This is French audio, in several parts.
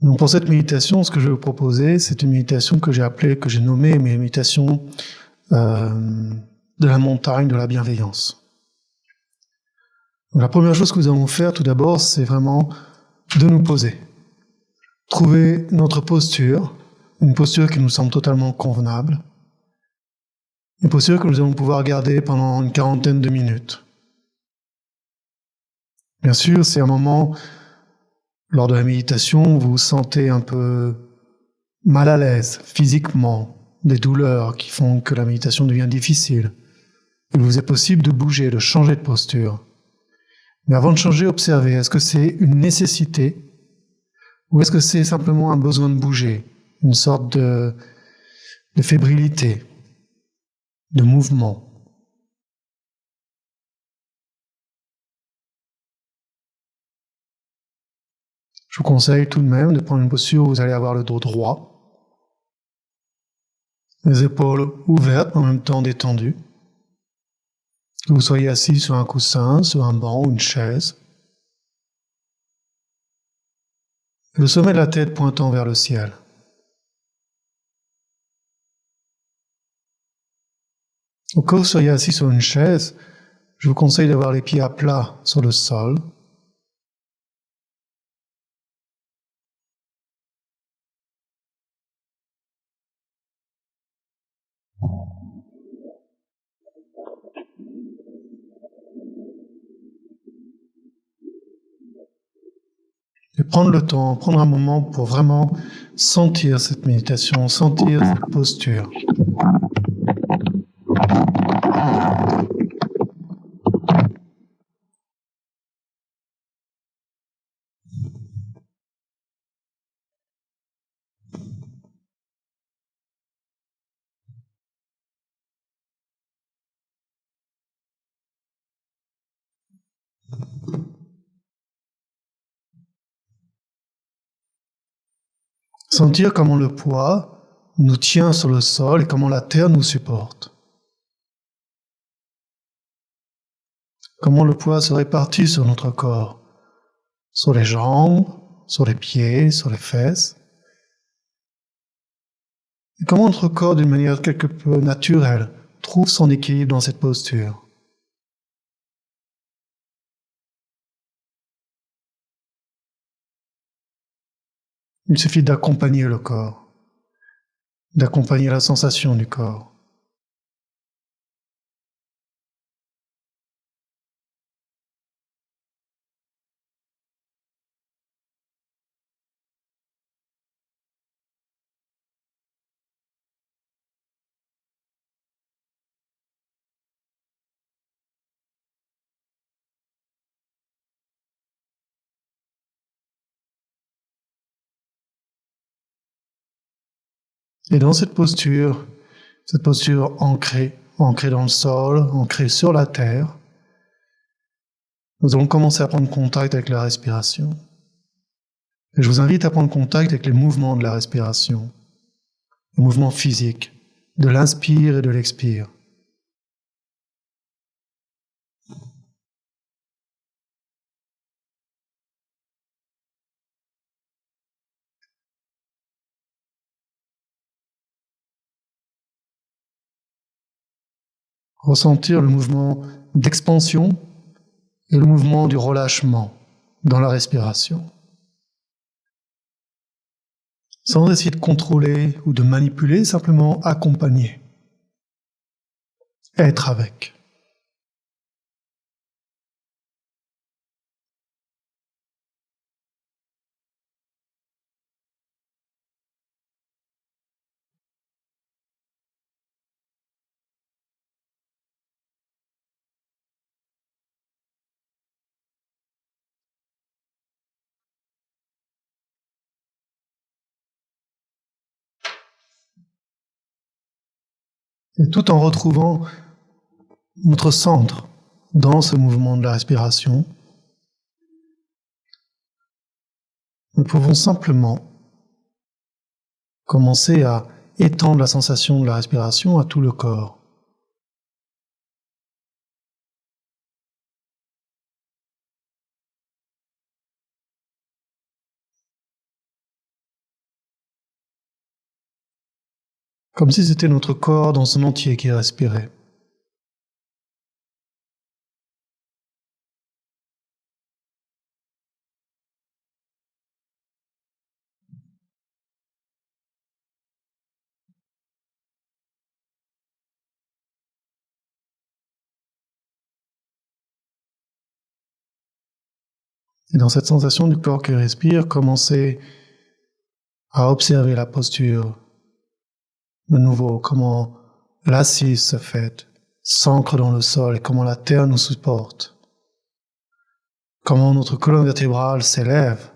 Donc pour cette méditation, ce que je vais vous proposer, c'est une méditation que j'ai nommée méditation de la montagne de la bienveillance. Donc la première chose que nous allons faire tout d'abord, c'est vraiment de nous poser. Trouver notre posture, une posture qui nous semble totalement convenable, une posture que nous allons pouvoir garder pendant une quarantaine de minutes. Bien sûr, c'est un moment, lors de la méditation, où vous vous sentez un peu mal à l'aise physiquement, des douleurs qui font que la méditation devient difficile. Il vous est possible de bouger, de changer de posture. Mais avant de changer, observez, est-ce que c'est une nécessité ou est-ce que c'est simplement un besoin de bouger, une sorte de fébrilité, de mouvement? Je vous conseille tout de même de prendre une posture où vous allez avoir le dos droit, les épaules ouvertes en même temps détendues, que vous soyez assis sur un coussin, sur un banc ou une chaise. Le sommet de la tête pointant vers le ciel. Au cas où vous soyez assis sur une chaise, je vous conseille d'avoir les pieds à plat sur le sol. Et prendre le temps, prendre un moment pour vraiment sentir cette méditation, sentir cette posture. Sentir comment le poids nous tient sur le sol et comment la terre nous supporte. Comment le poids se répartit sur notre corps, sur les jambes, sur les pieds, sur les fesses. Et comment notre corps, d'une manière quelque peu naturelle, trouve son équilibre dans cette posture. Il suffit d'accompagner le corps, d'accompagner la sensation du corps. Et dans cette posture ancrée dans le sol, ancrée sur la terre, nous allons commencer à prendre contact avec la respiration. Et je vous invite à prendre contact avec les mouvements de la respiration, les mouvements physiques, de l'inspire et de l'expire. Ressentir le mouvement d'expansion et le mouvement du relâchement dans la respiration. Sans essayer de contrôler ou de manipuler, simplement accompagner. Être avec. Et tout en retrouvant notre centre dans ce mouvement de la respiration, nous pouvons simplement commencer à étendre la sensation de la respiration à tout le corps. comme si c'était notre corps dans son entier qui respirait. Et dans cette sensation du corps qui respire, commencez à observer la posture de nouveau, comment l'assise se fait, s'ancre dans le sol et comment la terre nous supporte. Comment notre colonne vertébrale s'élève.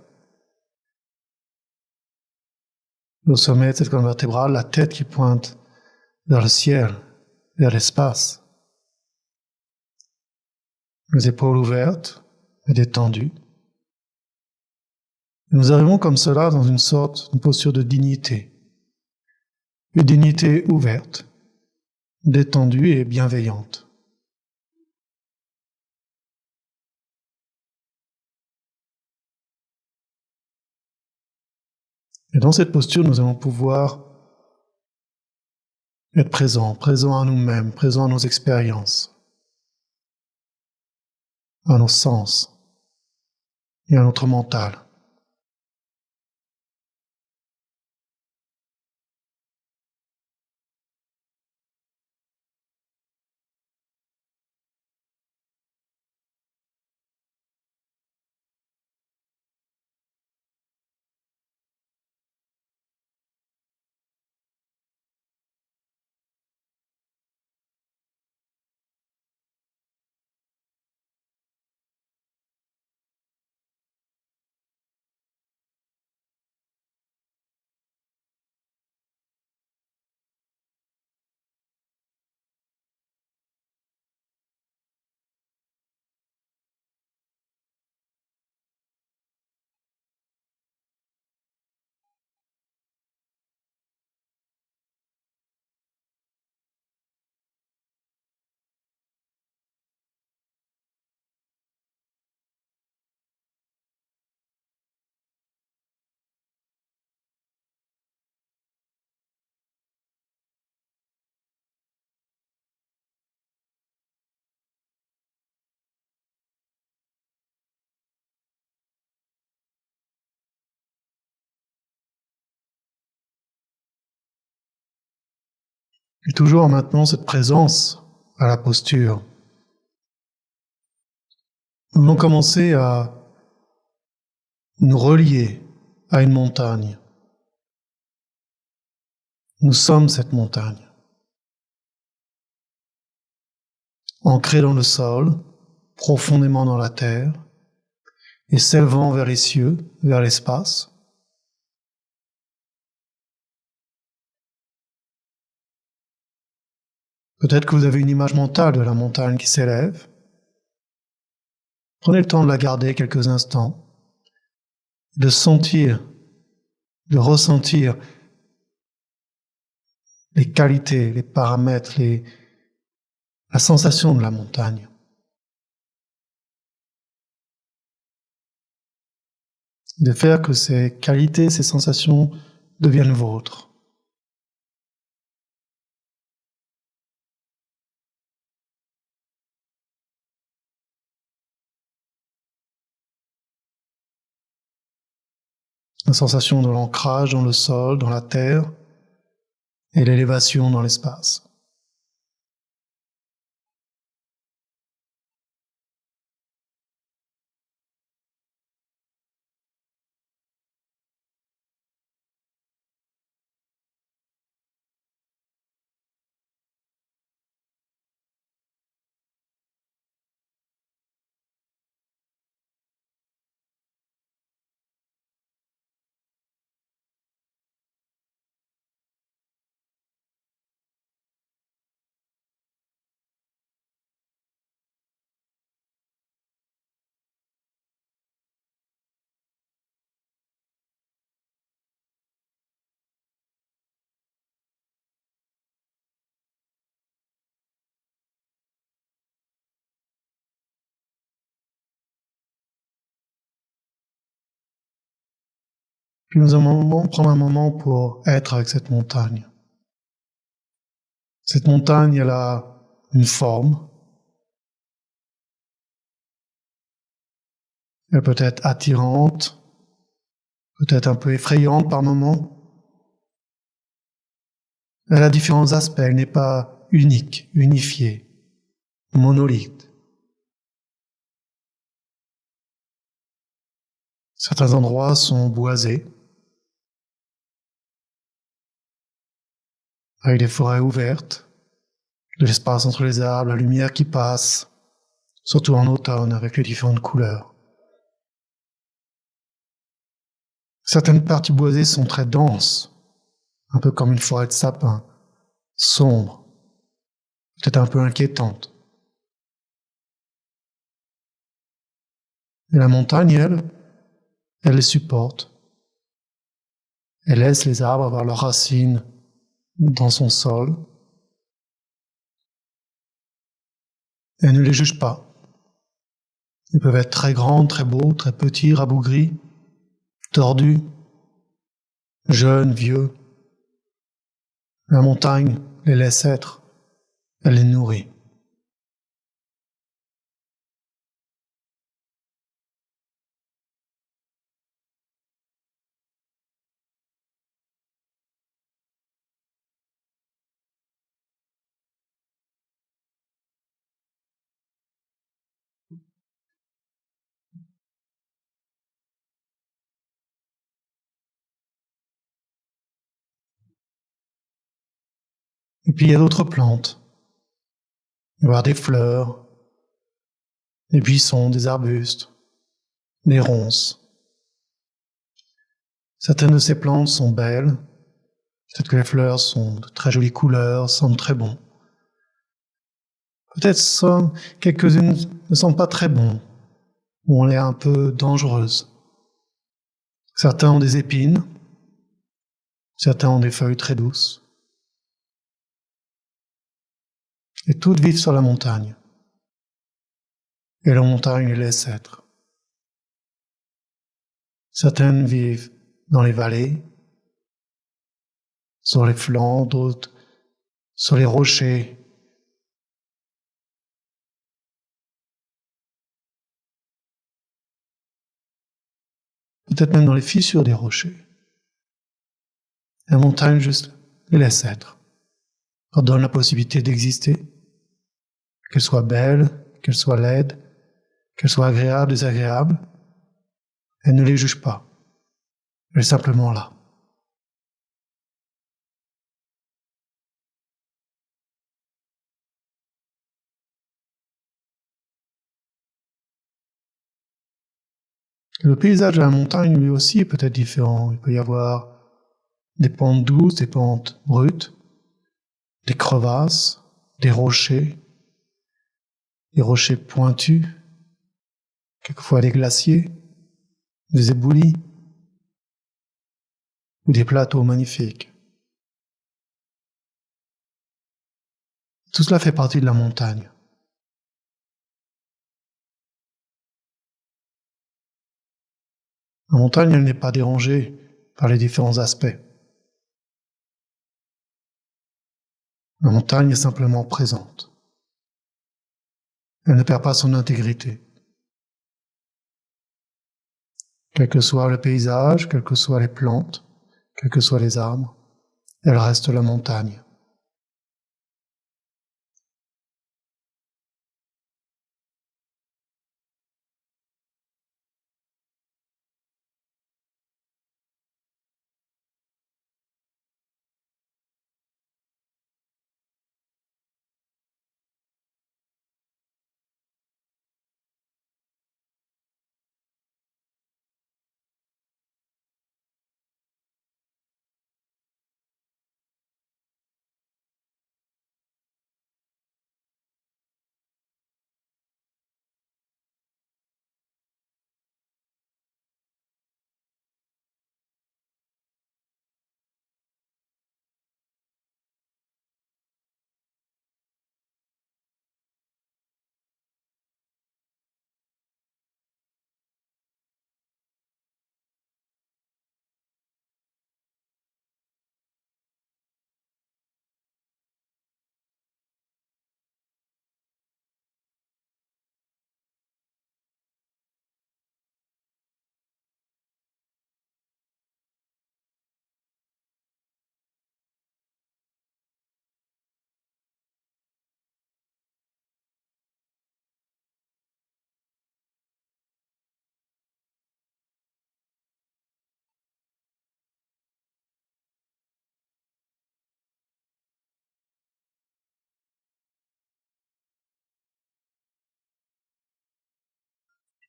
Au sommet de cette colonne vertébrale, la tête qui pointe vers le ciel, vers l'espace. Les épaules ouvertes et détendues. Nous arrivons comme cela dans une sorte de posture de dignité. Une dignité ouverte, détendue et bienveillante. Et dans cette posture, nous allons pouvoir être présents, présents à nous-mêmes, présents à nos expériences, à nos sens et à notre mental. Et toujours en maintenant cette présence à la posture, nous allons commencer à nous relier à une montagne. Nous sommes cette montagne, ancrée dans le sol, profondément dans la terre, et s'élevant vers les cieux, vers l'espace. Peut-être que vous avez une image mentale de la montagne qui s'élève. Prenez le temps de la garder quelques instants, de sentir, de ressentir les qualités, les paramètres, la sensation de la montagne. De faire que ces qualités, ces sensations deviennent vôtres. La sensation de l'ancrage dans le sol, dans la terre, et l'élévation dans l'espace. Puis nous allons prendre un moment pour être avec cette montagne. Cette montagne, elle a une forme. Elle peut être attirante, peut-être un peu effrayante par moments. Elle a différents aspects, elle n'est pas unique, unifiée, monolithe. Certains endroits sont boisés, avec des forêts ouvertes, de l'espace entre les arbres, la lumière qui passe, surtout en automne avec les différentes couleurs. Certaines parties boisées sont très denses, un peu comme une forêt de sapins, sombre, peut-être un peu inquiétante. Et la montagne, elle les supporte. Elle laisse les arbres avoir leurs racines dans son sol. Elle ne les juge pas. Ils peuvent être très grands, très beaux, très petits, rabougris, tordus, jeunes, vieux. La montagne les laisse être. Elle les nourrit. Et puis il y a d'autres plantes. Il va y avoir des fleurs, des buissons, des arbustes, des ronces. Certaines de ces plantes sont belles. Peut-être que les fleurs sont de très jolies couleurs, sentent très bon. Peut-être quelques-unes ne sont pas très bons, ou ont l'air un peu dangereuses. Certains ont des épines, certains ont des feuilles très douces. Et toutes vivent sur la montagne. Et la montagne les laisse être. Certaines vivent dans les vallées, sur les flancs, d'autres sur les rochers. Peut-être même dans les fissures des rochers. La montagne juste les laisse être, leur donne la possibilité d'exister, qu'elle soit belle, qu'elle soit laide, qu'elle soit agréable, désagréable. Elle ne les juge pas. Elle est simplement là. Le paysage de la montagne, lui aussi, peut être différent. Il peut y avoir des pentes douces, des pentes brutes, des crevasses, des rochers pointus, quelquefois des glaciers, des éboulis, ou des plateaux magnifiques. Tout cela fait partie de la montagne. La montagne, elle n'est pas dérangée par les différents aspects. La montagne est simplement présente. Elle ne perd pas son intégrité. Quel que soit le paysage, quelles que soient les plantes, quels que soient les arbres, elle reste la montagne.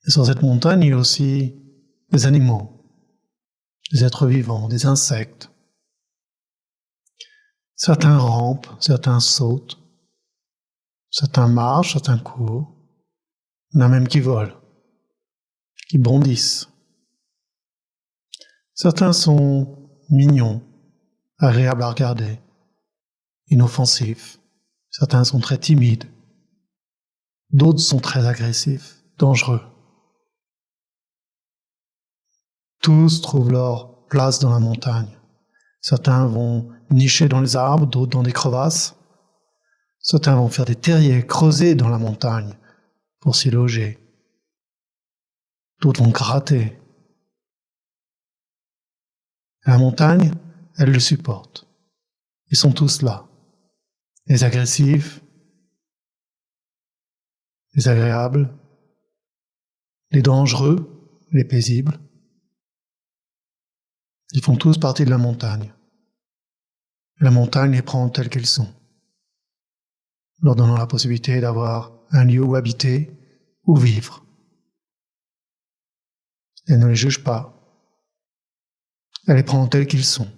Et sur cette montagne, il y a aussi des animaux, des êtres vivants, des insectes. Certains rampent, certains sautent, certains marchent, certains courent. Il y en a même qui volent, qui bondissent. Certains sont mignons, agréables à regarder, inoffensifs. Certains sont très timides. D'autres sont très agressifs, dangereux. Tous trouvent leur place dans la montagne. Certains vont nicher dans les arbres, d'autres dans des crevasses. Certains vont faire des terriers creusés dans la montagne pour s'y loger. D'autres vont gratter. La montagne, elle le supporte. Ils sont tous là. Les agressifs, les agréables, les dangereux, les paisibles. Ils font tous partie de la montagne. La montagne les prend telles qu'elles sont, leur donnant la possibilité d'avoir un lieu où habiter, où vivre. Elle ne les juge pas. Elle les prend tels qu'ils sont.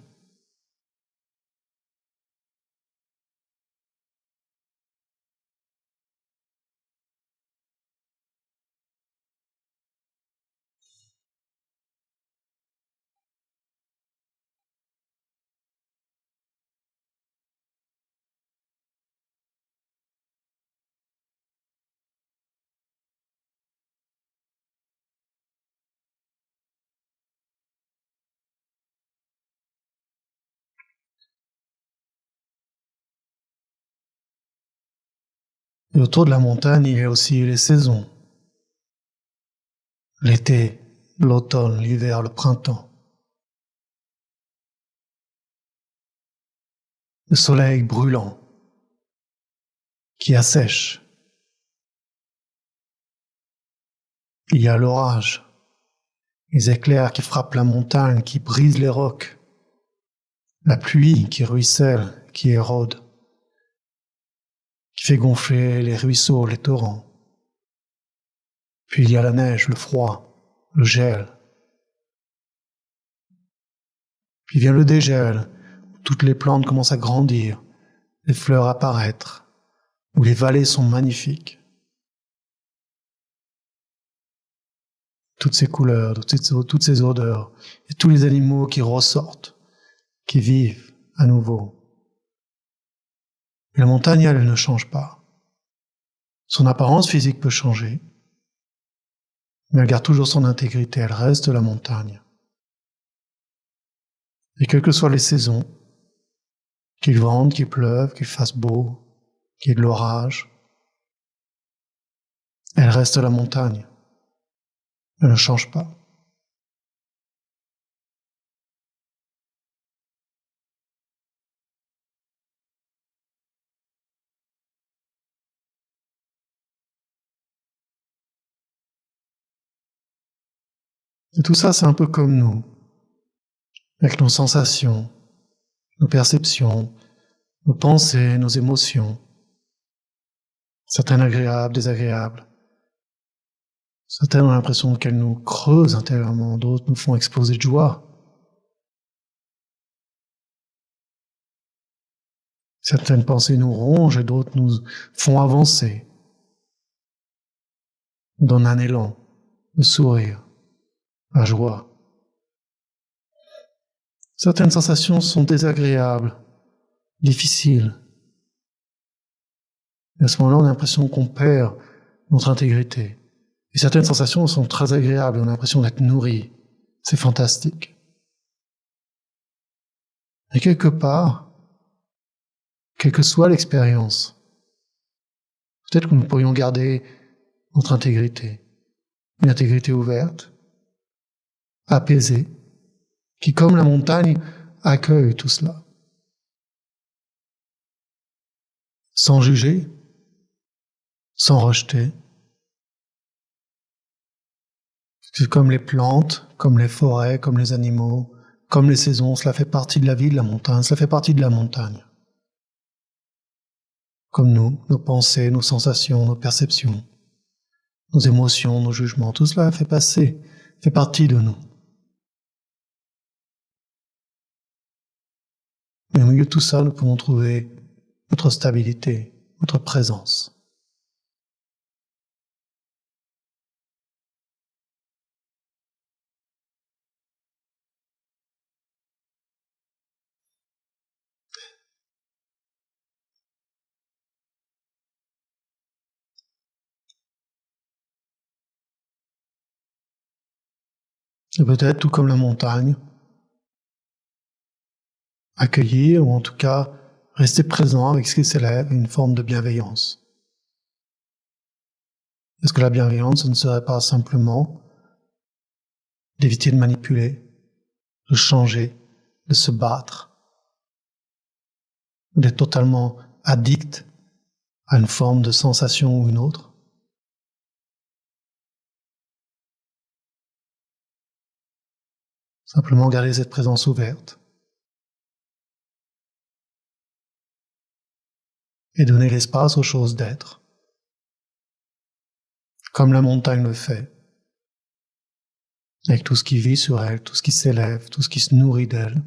Et autour de la montagne, il y a aussi les saisons. L'été, l'automne, l'hiver, le printemps. Le soleil brûlant qui assèche. Il y a l'orage, les éclairs qui frappent la montagne, qui brisent les rocs. La pluie qui ruisselle, qui érode, qui fait gonfler les ruisseaux, les torrents. Puis il y a la neige, le froid, le gel. Puis vient le dégel, où toutes les plantes commencent à grandir, les fleurs apparaître, où les vallées sont magnifiques. Toutes ces couleurs, toutes ces odeurs, et tous les animaux qui ressortent, qui vivent à nouveau. Mais la montagne, elle ne change pas. Son apparence physique peut changer, mais elle garde toujours son intégrité, elle reste la montagne. Et quelles que soient les saisons, qu'il vente, qu'il pleuve, qu'il fasse beau, qu'il y ait de l'orage, elle reste la montagne. Elle ne change pas. Et tout ça, c'est un peu comme nous, avec nos sensations, nos perceptions, nos pensées, nos émotions, certaines agréables, désagréables. Certaines ont l'impression qu'elles nous creusent intérieurement, d'autres nous font exploser de joie. Certaines pensées nous rongent et d'autres nous font avancer, nous donnent un élan, le sourire, la joie. Certaines sensations sont désagréables, difficiles. Et à ce moment-là, on a l'impression qu'on perd notre intégrité. Et certaines sensations sont très agréables, on a l'impression d'être nourri. C'est fantastique. Et quelque part, quelle que soit l'expérience, peut-être que nous pourrions garder notre intégrité. Une intégrité ouverte, apaisée, qui, comme la montagne, accueille tout cela. Sans juger, sans rejeter. C'est comme les plantes, comme les forêts, comme les animaux, comme les saisons, cela fait partie de la vie de la montagne, cela fait partie de la montagne. Comme nous, nos pensées, nos sensations, nos perceptions, nos émotions, nos jugements, tout cela fait partie de nous. Mais au milieu de tout ça, nous pouvons trouver notre stabilité, notre présence. Et peut-être, tout comme la montagne, accueillir, ou en tout cas rester présent avec ce qui s'élève, une forme de bienveillance. Est-ce que la bienveillance, ce ne serait pas simplement d'éviter de manipuler, de changer, de se battre, ou d'être totalement addict à une forme de sensation ou une autre? Simplement garder cette présence ouverte et donner l'espace aux choses d'être, comme la montagne le fait, avec tout ce qui vit sur elle, tout ce qui s'élève, tout ce qui se nourrit d'elle.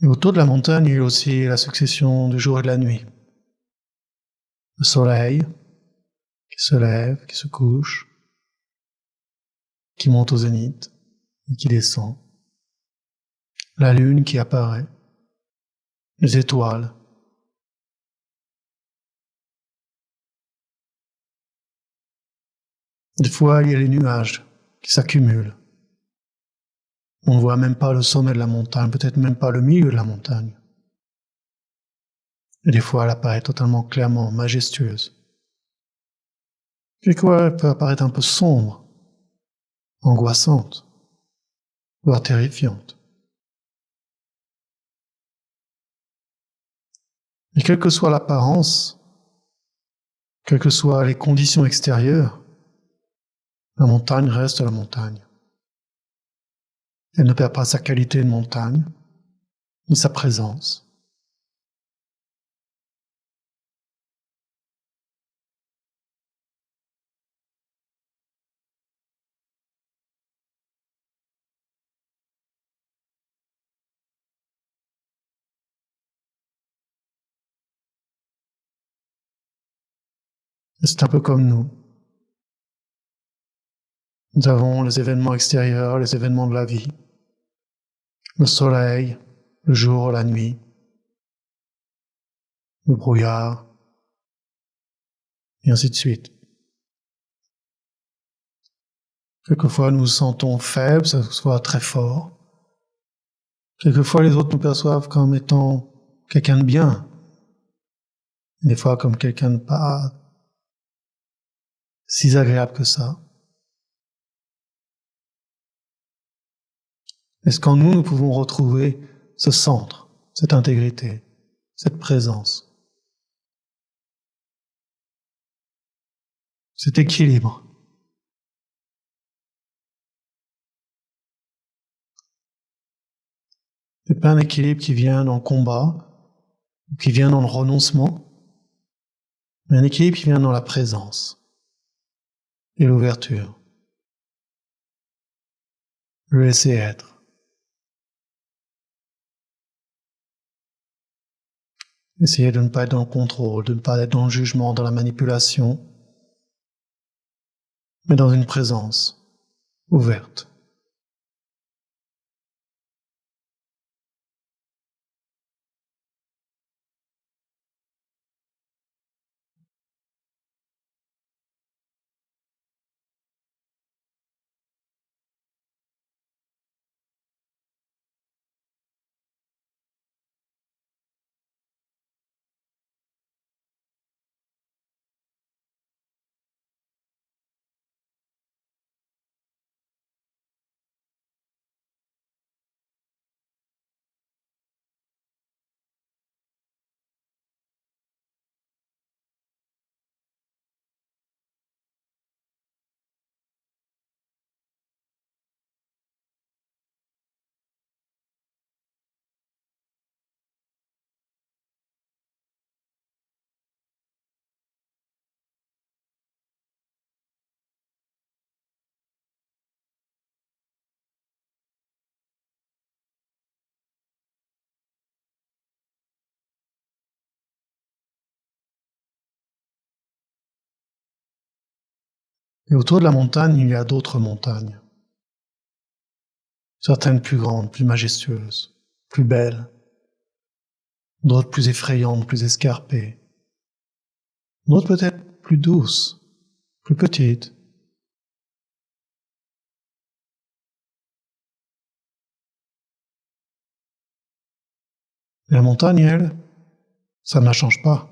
Et autour de la montagne, il y a aussi la succession du jour et de la nuit. Le soleil qui se lève, qui se couche, qui monte au zénith et qui descend. La lune qui apparaît, les étoiles. Des fois, il y a les nuages qui s'accumulent. On ne voit même pas le sommet de la montagne, peut-être même pas le milieu de la montagne. Et des fois, elle apparaît totalement clairement, majestueuse. Quelquefois, elle peut apparaître un peu sombre, angoissante, voire terrifiante. Et quelle que soit l'apparence, quelles que soient les conditions extérieures, la montagne reste la montagne. Elle ne perd pas sa qualité de montagne, ni sa présence. Et c'est un peu comme nous. Nous avons les événements extérieurs, les événements de la vie, le soleil, le jour, la nuit, le brouillard, et ainsi de suite. Quelquefois, nous nous sentons faibles, ça soit très fort. Quelquefois, les autres nous perçoivent comme étant quelqu'un de bien. Des fois, comme quelqu'un de pas si agréable que ça. Est-ce qu'en nous, nous pouvons retrouver ce centre, cette intégrité, cette présence, cet équilibre? C'est pas un équilibre qui vient dans le combat, qui vient dans le renoncement, mais un équilibre qui vient dans la présence et l'ouverture. Le laisser être. Essayer de ne pas être dans le contrôle, de ne pas être dans le jugement, dans la manipulation, mais dans une présence ouverte. Et autour de la montagne, il y a d'autres montagnes. Certaines plus grandes, plus majestueuses, plus belles. D'autres plus effrayantes, plus escarpées. D'autres peut-être plus douces, plus petites. La montagne, elle, ça ne la change pas.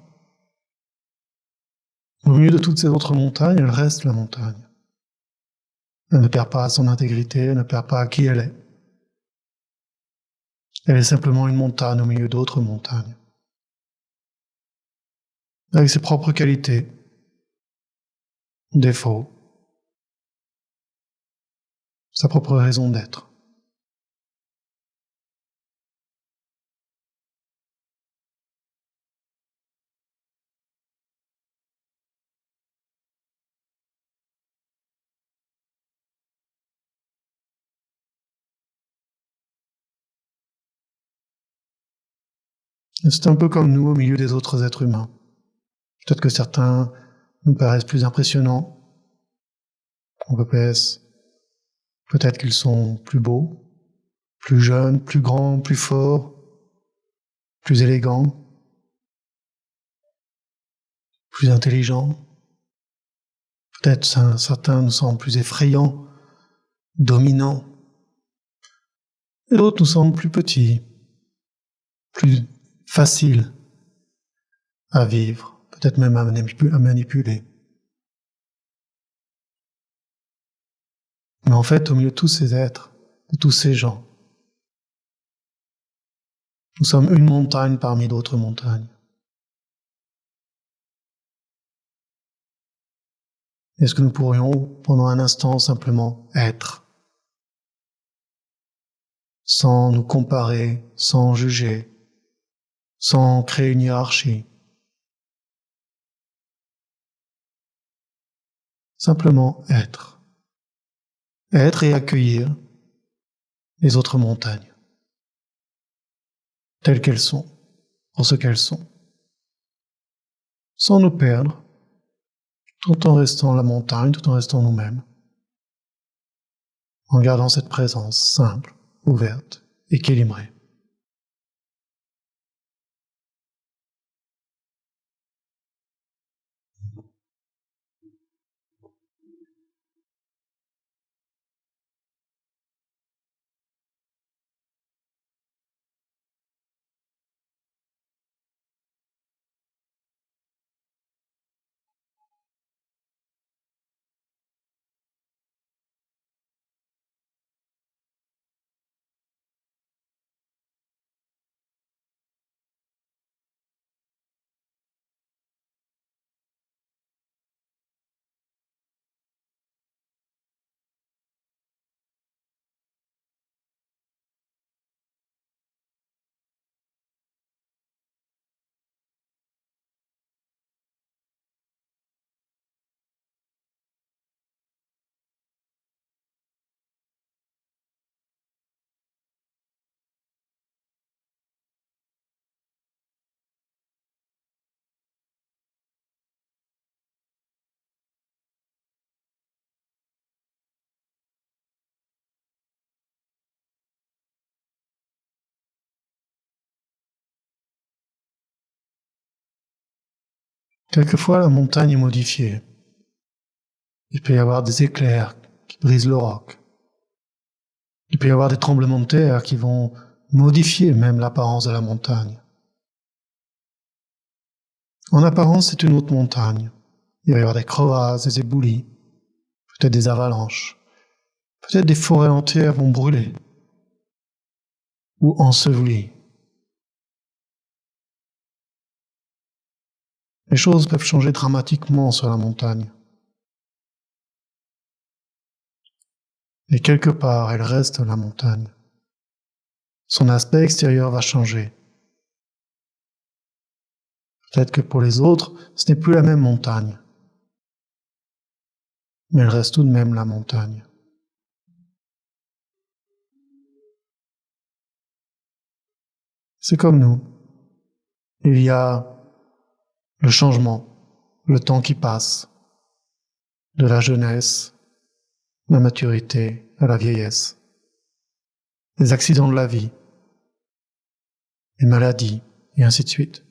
Au milieu de toutes ces autres montagnes, elle reste la montagne. Elle ne perd pas son intégrité, elle ne perd pas qui elle est. Elle est simplement une montagne au milieu d'autres montagnes. Avec ses propres qualités, défauts, sa propre raison d'être. Et c'est un peu comme nous au milieu des autres êtres humains. Peut-être que certains nous paraissent plus impressionnants, peut-être qu'ils sont plus beaux, plus jeunes, plus grands, plus forts, plus élégants, plus intelligents. Peut-être certains nous semblent plus effrayants, dominants, et d'autres nous semblent plus petits, plus faciles à vivre, peut-être même à manipuler. Mais en fait, au milieu de tous ces êtres, de tous ces gens, nous sommes une montagne parmi d'autres montagnes. Est-ce que nous pourrions, pendant un instant, simplement être, sans nous comparer, sans juger, sans créer une hiérarchie, simplement être et accueillir les autres montagnes, telles qu'elles sont, pour ce qu'elles sont, sans nous perdre, tout en restant la montagne, tout en restant nous-mêmes, en gardant cette présence simple, ouverte, équilibrée. Quelquefois, la montagne est modifiée. Il peut y avoir des éclairs qui brisent le roc. Il peut y avoir des tremblements de terre qui vont modifier même l'apparence de la montagne. En apparence, c'est une autre montagne. Il va y avoir des crevasses, des éboulis, peut-être des avalanches, peut-être des forêts entières vont brûler ou ensevelies. Les choses peuvent changer dramatiquement sur la montagne. Et quelque part, elle reste la montagne. Son aspect extérieur va changer. Peut-être que pour les autres, ce n'est plus la même montagne. Mais elle reste tout de même la montagne. C'est comme nous. Il y a le changement, le temps qui passe, de la jeunesse, la maturité à la vieillesse, les accidents de la vie, les maladies, et ainsi de suite.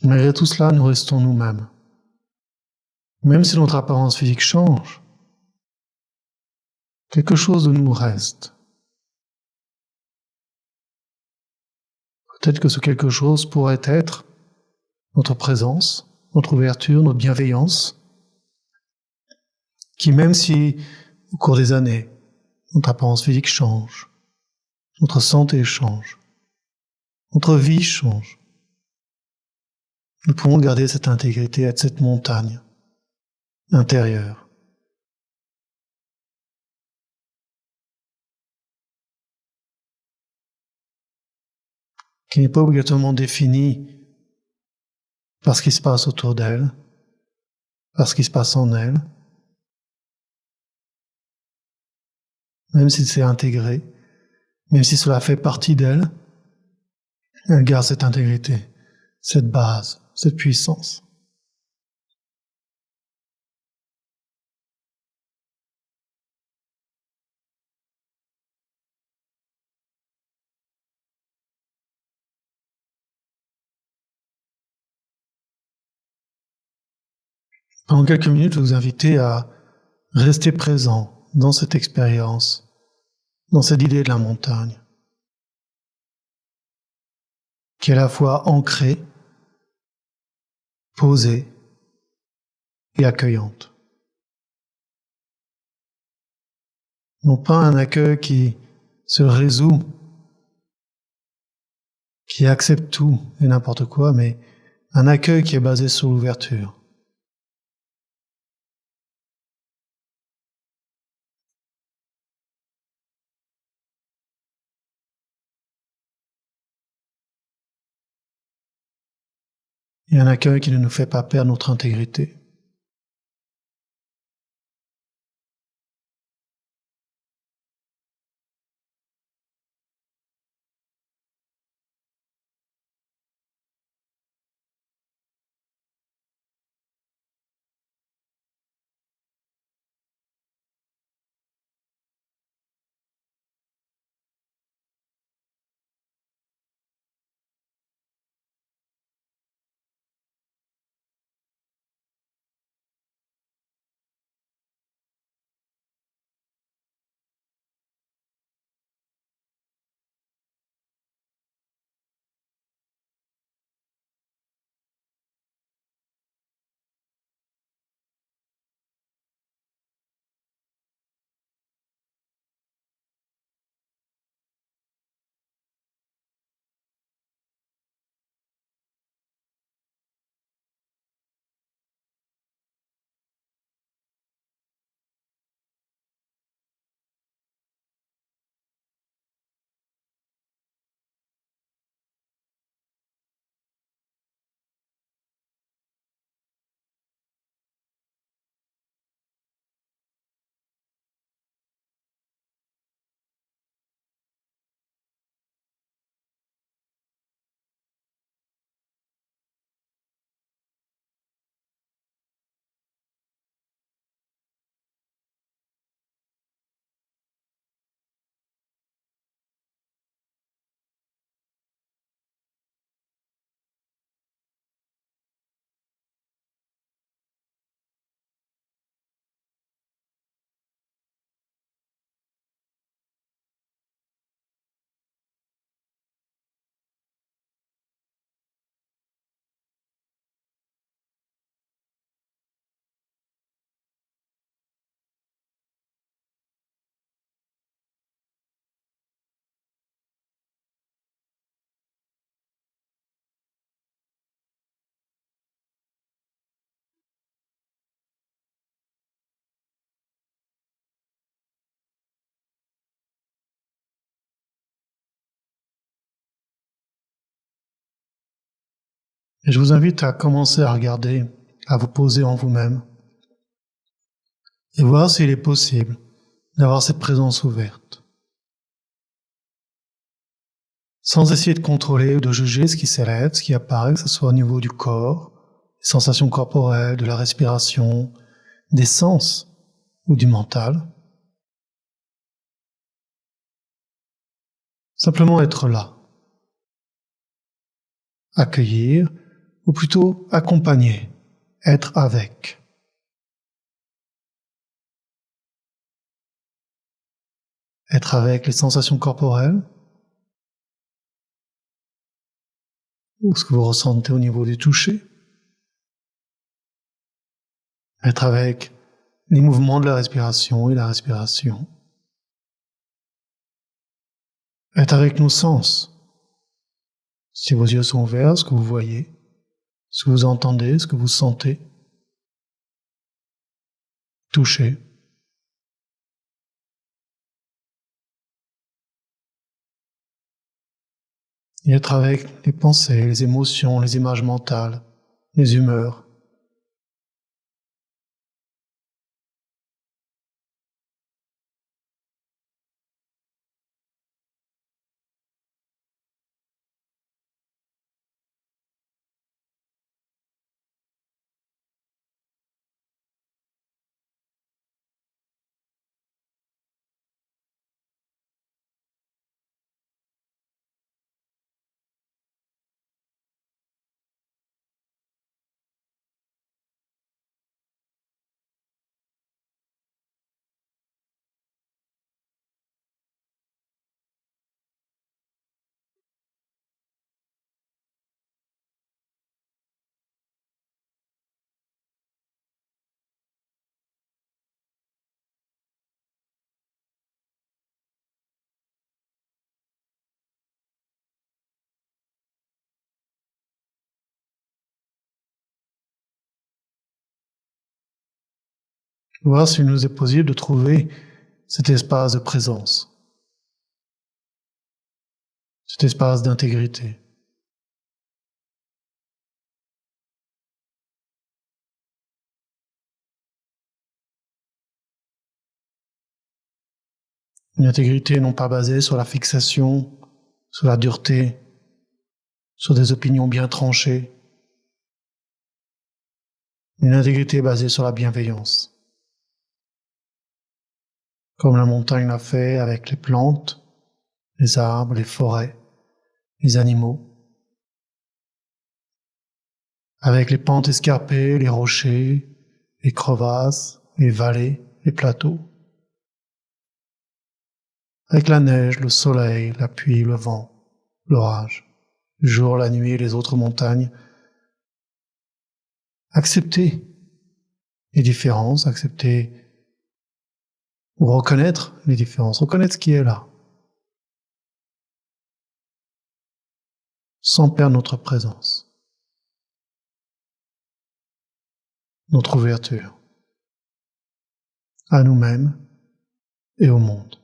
Malgré tout cela, nous restons nous-mêmes. Même si notre apparence physique change, quelque chose de nous reste. Peut-être que ce quelque chose pourrait être notre présence, notre ouverture, notre bienveillance, qui même si, au cours des années, notre apparence physique change, notre santé change, notre vie change, nous pouvons garder cette intégrité, être cette montagne intérieure. Qui n'est pas obligatoirement définie par ce qui se passe autour d'elle, par ce qui se passe en elle, même si c'est intégré, même si cela fait partie d'elle, elle garde cette intégrité, cette base, cette puissance. Pendant quelques minutes, je vous invite à rester présent dans cette expérience, dans cette idée de la montagne, qui est à la fois ancrée, posée et accueillante. Non pas un accueil qui se résout, qui accepte tout et n'importe quoi, mais un accueil qui est basé sur l'ouverture. Et un accueil qui ne nous fait pas perdre notre intégrité. Et je vous invite à commencer à regarder, à vous poser en vous-même et voir s'il est possible d'avoir cette présence ouverte. Sans essayer de contrôler ou de juger ce qui s'élève, ce qui apparaît, que ce soit au niveau du corps, des sensations corporelles, de la respiration, des sens ou du mental. Simplement être là. Accueillir, ou plutôt accompagner, être avec. Être avec les sensations corporelles, ou ce que vous ressentez au niveau du toucher. Être avec les mouvements de la respiration et la respiration. Être avec nos sens. Si vos yeux sont ouverts, ce que vous voyez, ce que vous entendez, ce que vous sentez. Toucher. Et être avec les pensées, les émotions, les images mentales, les humeurs. Voir s'il nous est possible de trouver cet espace de présence, cet espace d'intégrité. Une intégrité non pas basée sur la fixation, sur la dureté, sur des opinions bien tranchées. Une intégrité basée sur la bienveillance. Comme la montagne l'a fait avec les plantes, les arbres, les forêts, les animaux. Avec les pentes escarpées, les rochers, les crevasses, les vallées, les plateaux. Avec la neige, le soleil, la pluie, le vent, l'orage, le jour, la nuit et les autres montagnes. Accepter les différences, accepter ou reconnaître les différences, reconnaître ce qui est là, sans perdre notre présence, notre ouverture à nous-mêmes et au monde.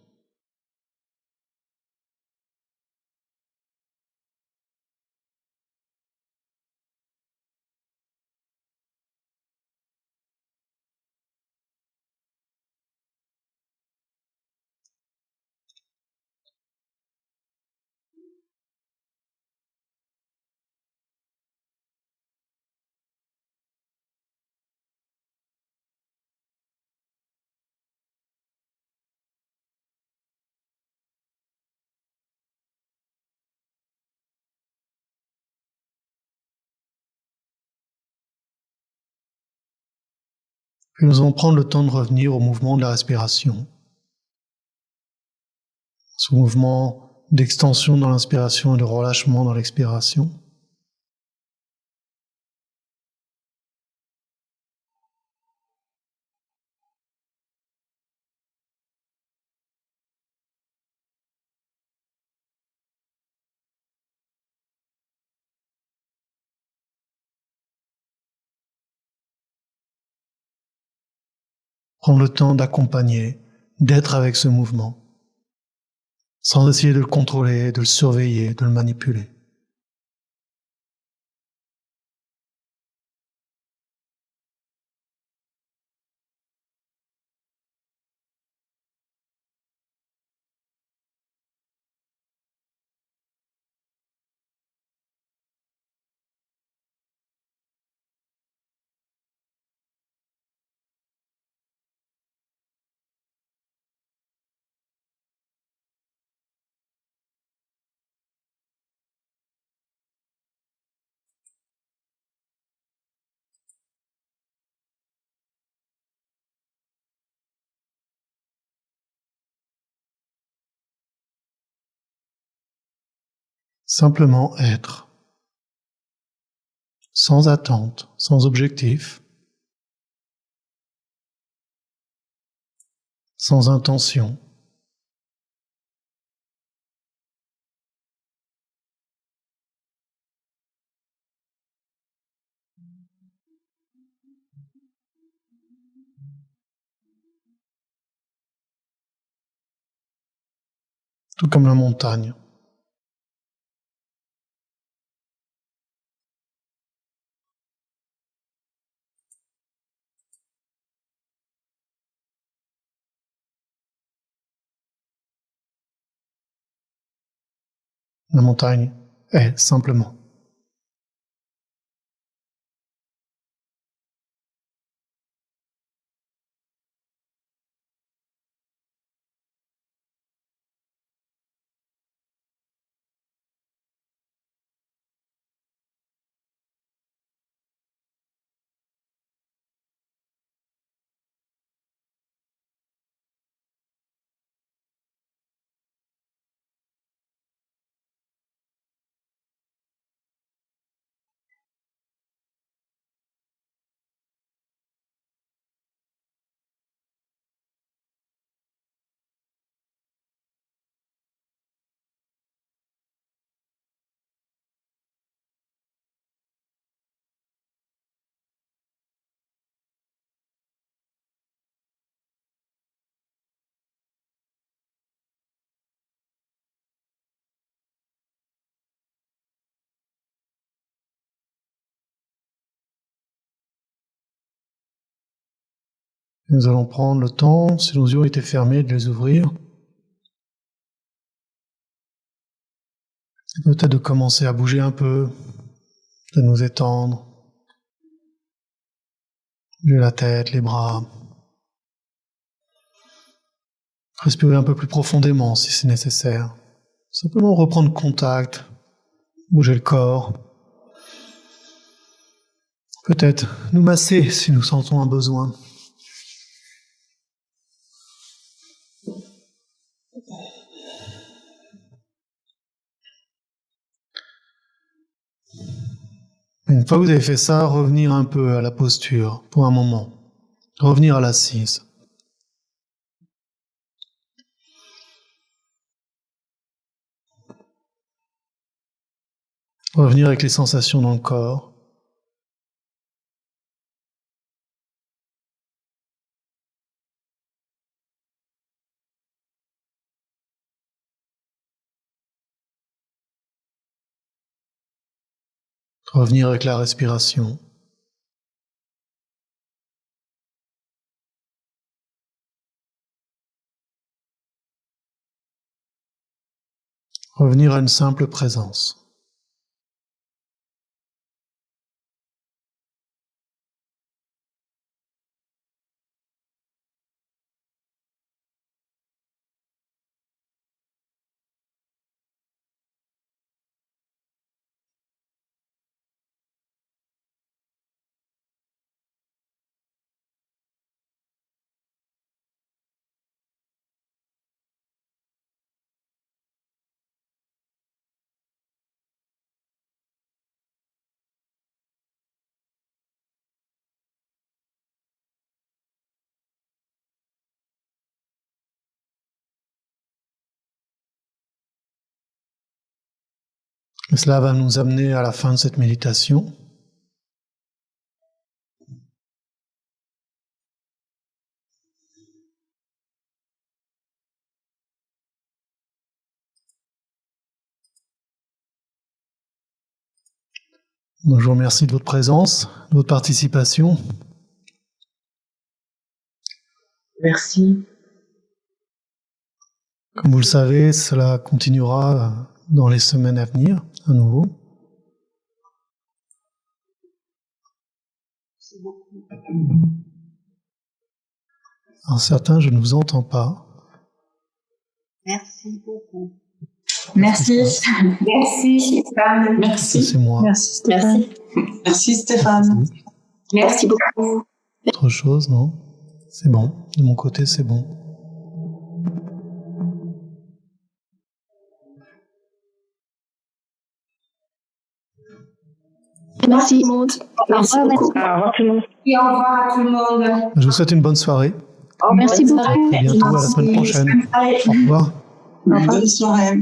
Puis nous allons prendre le temps de revenir au mouvement de la respiration. Ce mouvement d'extension dans l'inspiration et de relâchement dans l'expiration. Prendre le temps d'accompagner, d'être avec ce mouvement, sans essayer de le contrôler, de le surveiller, de le manipuler. Simplement être. Sans attente, sans objectif, sans intention. Tout comme la montagne. La montagne est simplement. Nous allons prendre le temps, si nos yeux étaient fermés, de les ouvrir. Peut-être de commencer à bouger un peu, de nous étendre, bouger la tête, les bras. Respirer un peu plus profondément si c'est nécessaire. Simplement reprendre contact, bouger le corps. Peut-être nous masser si nous sentons un besoin. Une fois que vous avez fait ça, revenir un peu à la posture pour un moment. Revenir à l'assise. Revenir avec les sensations dans le corps. Revenir avec la respiration. Revenir à une simple présence. Et cela va nous amener à la fin de cette méditation. Donc, je vous remercie de votre présence, de votre participation. Merci. Comme vous le savez, cela continuera dans les semaines à venir, à nouveau. Merci beaucoup. Alors certains, je ne vous entends pas. Merci beaucoup. Merci. Merci Stéphane. Ça, c'est moi. Merci Stéphane. Merci Stéphane. Merci beaucoup. Autre chose, non? C'est bon. De mon côté, c'est bon. Merci. tout le monde. Merci beaucoup. Au revoir tout le monde. Et au revoir à tout le monde. Je vous souhaite une bonne soirée. Merci beaucoup. À bientôt, à la semaine prochaine. Au revoir. Bonne soirée.